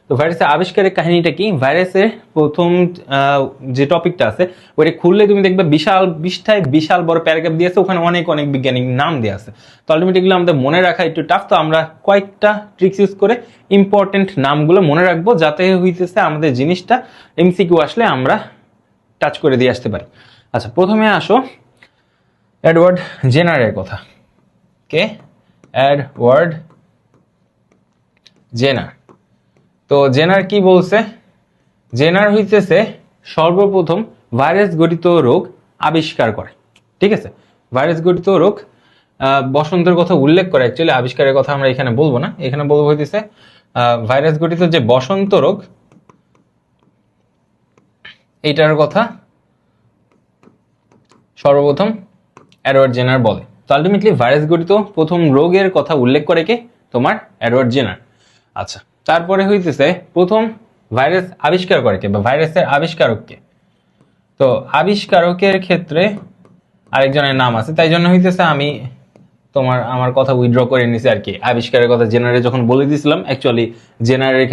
তো ভাইরাসের আবিষ্কারের কাহিনীটা কি, ভাইরাসের প্রথম যে টপিকটা আছে ওইটা খুললে তুমি দেখবে বিশাল পৃষ্ঠায় বিশাল বড় প্যারাগ্রাফ দিয়েছে, ওখানে অনেক অনেক বৈজ্ঞানিক নাম দেওয়া আছে। তো আলটিমেটলি এগুলো আমাদের মনে রাখা একটু টাফ, তো আমরা কয়েকটা ট্রিক্স ইউজ করে ইম্পর্টেন্ট নামগুলো মনে রাখবো, যাতে হইতেছে আমাদের জিনিসটা এমসিকিউ আসলে আমরা টাচ করে দিয়ে আসতে পারি। আচ্ছা, প্রথমে আসো এডওয়ার্ড জেনারের কথা। কে? Edward Jenner. তো জেনার কি বলছে, জেনার হইতেছে সর্বপ্রথম ভাইরাস গঠিত রোগ আবিষ্কার করে। ঠিক আছে, ভাইরাস গঠিত রোগ বসন্তের কথা উল্লেখ করে, অ্যাকচুয়ালি আবিষ্কারের কথা আমরা এখানে বলবো না, এখানে বলবো হইতেছে ভাইরাস গঠিত যে বসন্ত রোগ এইটার কথা সর্বপ্রথম এডওয়ার্ড জেনার বলে। তো আলটিমেটলি ভাইরাস গঠিত প্রথম রোগের কথা উল্লেখ করে কে? তোমার এডওয়ার্ড জেনার। আচ্ছা, তারপরে হইতেছে প্রথম ভাইরাস আবিষ্কার করে কে, বা ভাইরাসের আবিষ্কারক কে? তো আবিষ্কারকের ক্ষেত্রে আরেকজনের নাম আছে, তাই জন্য হইতেছে আমি আমার কথা উইথড্র করে নিছি আর কি। আবিষ্কারের কথা জেনারে যখন বলে দিয়েছিলাম, অ্যাকচুয়ালি জেনারের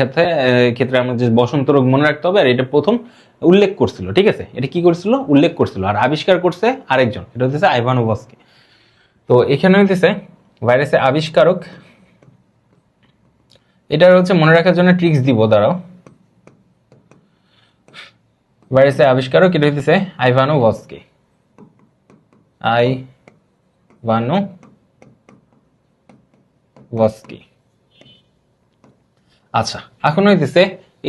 ক্ষেত্রে আমরা যে বসন্ত রোগ মনে রাখতে হবে, আর এটা প্রথম উল্লেখ করছিল। ঠিক আছে, এটা কি করছিল? উল্লেখ করছিল, আর আবিষ্কার করছে আরেকজন, এটা হচ্ছে আইভানোভস্কি। তো এখানে হইতেছে ভাইরাসের আবিষ্কারক, এটা হচ্ছে মনে রাখার জন্য ট্রিক্স দিব, দাঁড়াও। ভাইরাসের আবিষ্কারক এটা হইতেছে আইভানোভস্কি। আইভানোভস্কি। আচ্ছা, এখন হইতেছে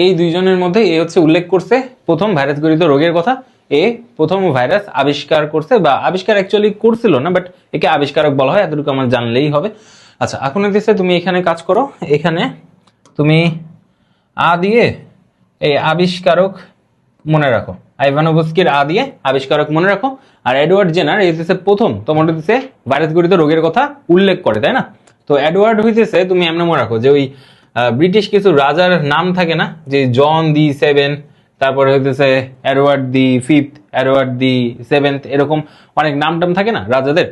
এই দুইজনের মধ্যে এ হচ্ছে উল্লেখ করছে প্রথম ভাইরাস গঠিত রোগের কথা, এ প্রথম ভাইরাস আবিষ্কার করছে, বা আবিষ্কার অ্যাকচুয়ালি করছিল না, বাট একে আবিষ্কারক বলা হয়, এতটুকু আমার জানলেই হবে। আচ্ছা, এখন হইতেছে তুমি এখানে কাজ করো, এখানে তুমি আ দিয়ে এই আবিষ্কারক মনে রাখো, আইভানোভস্কির আ দিয়ে আবিষ্কারক মনে রাখো, আর এডওয়ার্ড জেনার এই হইতেছে প্রথম তোমার হইতেছে ভাইরাস গঠিত রোগের কথা উল্লেখ করে, তাই না? তো এডওয়ার্ড হইতেছে তুমি এমন মনে রাখো যে ওই ব্রিটিশ কিছু রাজার নাম থাকে না, যে জন দি 7, তারপরে হইতেছে এডওয়ার্ড দি 5, এডওয়ার্ড দি 7, এরকম অনেক নাম টাম থাকে না রাজাদের।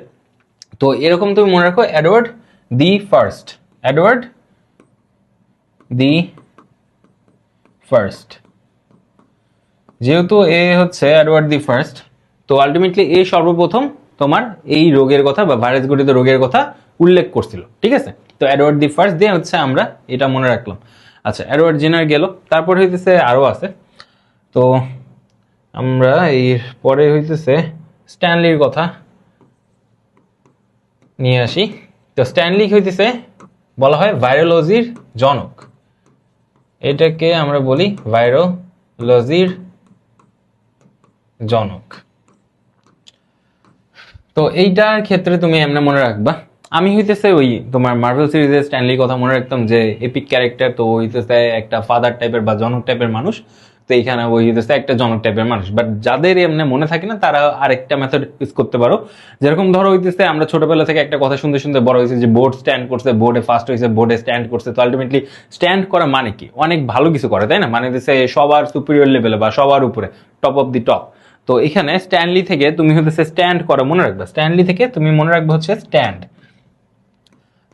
তো এরকম তুমি মনে রাখো Edward the first, Edward the first. যেহেতু এ হচ্ছে এডওয়ার্ড দি ফার্স্ট, তো আলটিমেটলি এ সর্বপ্রথম তোমার এই রোগের কথা বা ভাইরাস গঠিত রোগের কথা উল্লেখ করছিল। ঠিক আছে, তো এডওয়ার্ড দি ফার্স্ট দিয়ে হচ্ছে আমরা এটা মনে রাখলাম। আচ্ছা, এডওয়ার্ড জেনার গেল, তারপর হইতেছে আরো আছে। তো আমরা এর পরে হইতেছে স্ট্যানলির কথা নিয়ে আসি। তো স্ট্যানলি হইতেছে বলা হয় ভাইরোলজির জনক, এটাকে আমরা বলি ভাইরোলজির জনক। তো এইটার ক্ষেত্রে তুমি এমনি মনে রাখবা, আমি হইতেছে ওই তোমার মার্ভেল সিরিজের স্ট্যানলির কথা মনে রাখতাম, যে এপিক ক্যারেক্টার, তো হইতেছে একটা ফাদার টাইপের বা জনক টাইপের মানুষ, তো এইখানে ওই হইতেছে একটা জনক টাইপের মানুষ। বাট যাদের এমনি মনে থাকে না, তারা আরেকটা মেথড ইউজ করতে পারো। যেরকম ধরো হইতেছে আমরা ছোটবেলা থেকে একটা কথা শুনতে শুনতে বড় হয়েছে যে বোর্ড স্ট্যান্ড করছে, বোর্ডে ফার্স্ট হয়েছে, বোর্ডে স্ট্যান্ড করছে। তো আলটিমেটলি স্ট্যান্ড করা মানে কি? অনেক ভালো কিছু করে, তাই না? মানে হইতেছে সবার সুপিরিয়র লেভেলে বা সবার উপরে, টপ অফ দি টপ। তো এখানে স্ট্যানলি থেকে তুমি হচ্ছে স্ট্যান্ড করা মনে রাখবে, স্ট্যানলি থেকে তুমি মনে রাখবে হচ্ছে স্ট্যান্ড।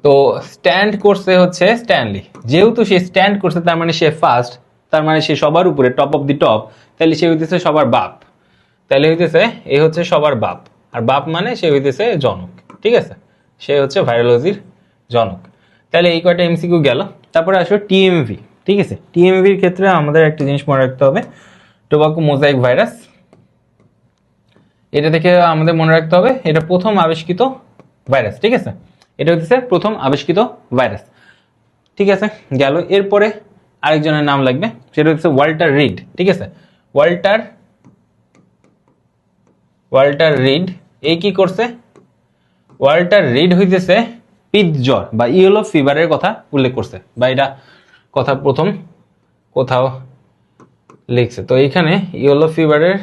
তো স্ট্যান্ড করছে হচ্ছে স্ট্যানলি, যেহেতু সে স্ট্যান্ড করছে তার মানে সে ফার্স্ট, তার মানে সে সবার উপরে, টপ অফ দি টপ, তাহলে সে হইতেছে সবার বাপ, তাহলে হইতেছে এ হচ্ছে সবার বাপ, আর বাপ মানে সে হইতেছে জনক। ঠিক আছে, সে হচ্ছে ভাইরোলজির জনক। তাহলে এই কয়টা এমসিকিউ গেল। তারপরে আসো টিএমভি। ঠিক আছে, টিএমভির ক্ষেত্রে আমাদের একটা জিনিস মনে রাখতে হবে, টোবাকো মোজাইক ভাইরাস। এটা থেকে আমাদের মনে রাখতে হবে এটা প্রথম আবিষ্কৃত ভাইরাস। ঠিক আছে, এটা হচ্ছে প্রথম আবিষ্কৃত ভাইরাস। ঠিক আছে, গেল। এরপরে আরেকজনের নাম লাগবে, সেটা হচ্ছে ওয়াল্টার রিড। ঠিক আছে, ওয়াল্টার রিড এই কি করছে? ওয়াল্টার রিড হইতেছে পিত জ্বর বা ইয়েলো ফিভারের কথা উল্লেখ করছে, বা এটা কথা প্রথম কোথাও লিখছে। তো এইখানে ইয়েলো ফিভারের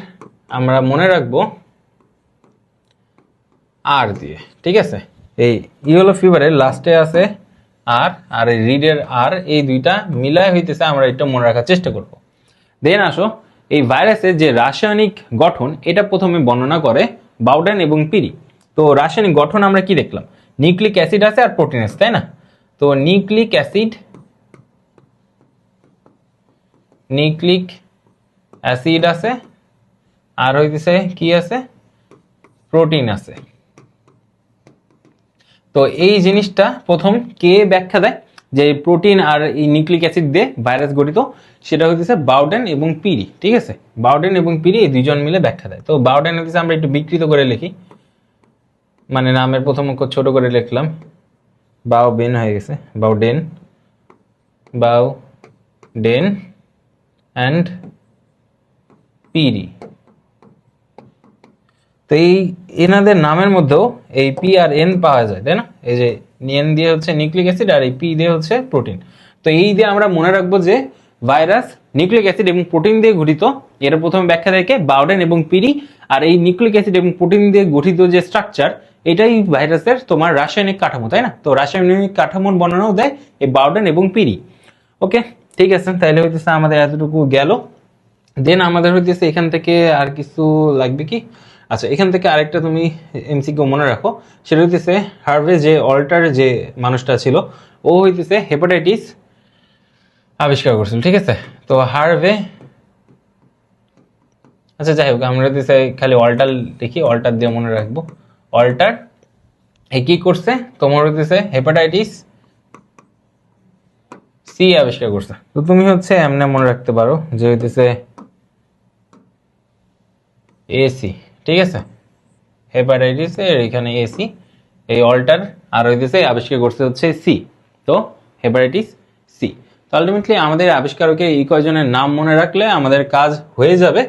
আমরা মনে রাখবো আর দিয়ে। ঠিক আছে, এই ইয়েলো ফিভারের লাস্টে আছে আর এই রিডের আর, এই দুইটা মিলায় হইতেছে আমরা এটা মনে রাখার চেষ্টা করব। দেন আসো এই ভাইরাসের যে রাসায়নিক গঠন, এটা প্রথমে বর্ণনা করে বাউডেন এবং পিরি। তো রাসায়নিক গঠন আমরা কি দেখলাম? নিউক্লিক অ্যাসিড আছে আর প্রোটিন আছে, তাই না? তো নিউক্লিক অ্যাসিড নিউক্লিক অ্যাসিড আছে, আর হইতেছে কি আছে, প্রোটিন আছে। তো এই জিনিসটা প্রথম কে ব্যাখ্যা দেয় যে প্রোটিন আর এই নিউক্লিক অ্যাসিড দিয়ে ভাইরাস গঠিত, সেটা হইতেছে বাউডেন এবং পিরি। ঠিক আছে, বাউডেন এবং পিরি এই দুইজন মিলে ব্যাখ্যা দেয়। তো বাউডেন হইতেছে, আমরা একটু বিকৃত করে লিখি, মানে নামের প্রথম অক্ষর ছোট করে লিখলাম, বাউবেন হয়ে গেছে, বাউডেন, বাউডেন অ্যান্ড পিরি। তো এই এনাদের নামের মধ্যেও এই পি আর এন পাওয়া যায়, তাই না? এই যে এন দিয়ে হচ্ছে নিউক্লিক অ্যাসিড আর এই পি দিয়ে হচ্ছে প্রোটিন। তো এই দিয়ে আমরা মনে রাখবো যে ভাইরাস নিউক্লিক অ্যাসিড এবং প্রোটিন দিয়ে গঠিত। এর প্রথমে ব্যাখ্যা দেখে বাউডেন এবং পিরি, আর এই নিউক্লিক অ্যাসিড এবং প্রোটিন দিয়ে গঠিত যে স্ট্রাকচার, এটাই ভাইরাসের তোমার রাসায়নিক কাঠামো, তাই না? তো রাসায়নিক কাঠামোর বর্ণনাও দেয় এই বাউডেন এবং পিরি। ওকে, ঠিক আছে, তাহলে হইতেছে আমাদের এতটুকু গেল। দেন আমাদের হইতেছে এখান থেকে আর কিছু লাগবে কি? আচ্ছা, এখান থেকে আরেকটা তুমি এমসিকিউ মনে রাখো, সেটা হইতেছে হার্ভে যে অল্টার যে মানুষটা ছিল, ও হইতেছে হেপাটাইটিস আবিষ্কার করছিল। ঠিক আছে, তো হার্ভে, আচ্ছা যাই হোক, আমরা হইতেছে খালি অল্টার দেখি, অল্টার দিয়ে মনে রাখবো। অল্টার এ কি করছে, তোমার হইতেছে হেপাটাইটিস সি আবিষ্কার করছে। তো তুমি হচ্ছে এমনি মনে রাখতে পারো যে হইতেছে এসি। ঠিক আছে, হেপাটাইটিস এর এখানে এসি, এই অল্টার, আর হইতেছে আবিষ্কার করতে হচ্ছে সি। তো হেপাটাইটিস সি। তো আলটিমেটলি আমাদের আবিষ্কারকের এই কয়জনের নাম মনে রাখলে আমাদের কাজ হয়ে যাবে।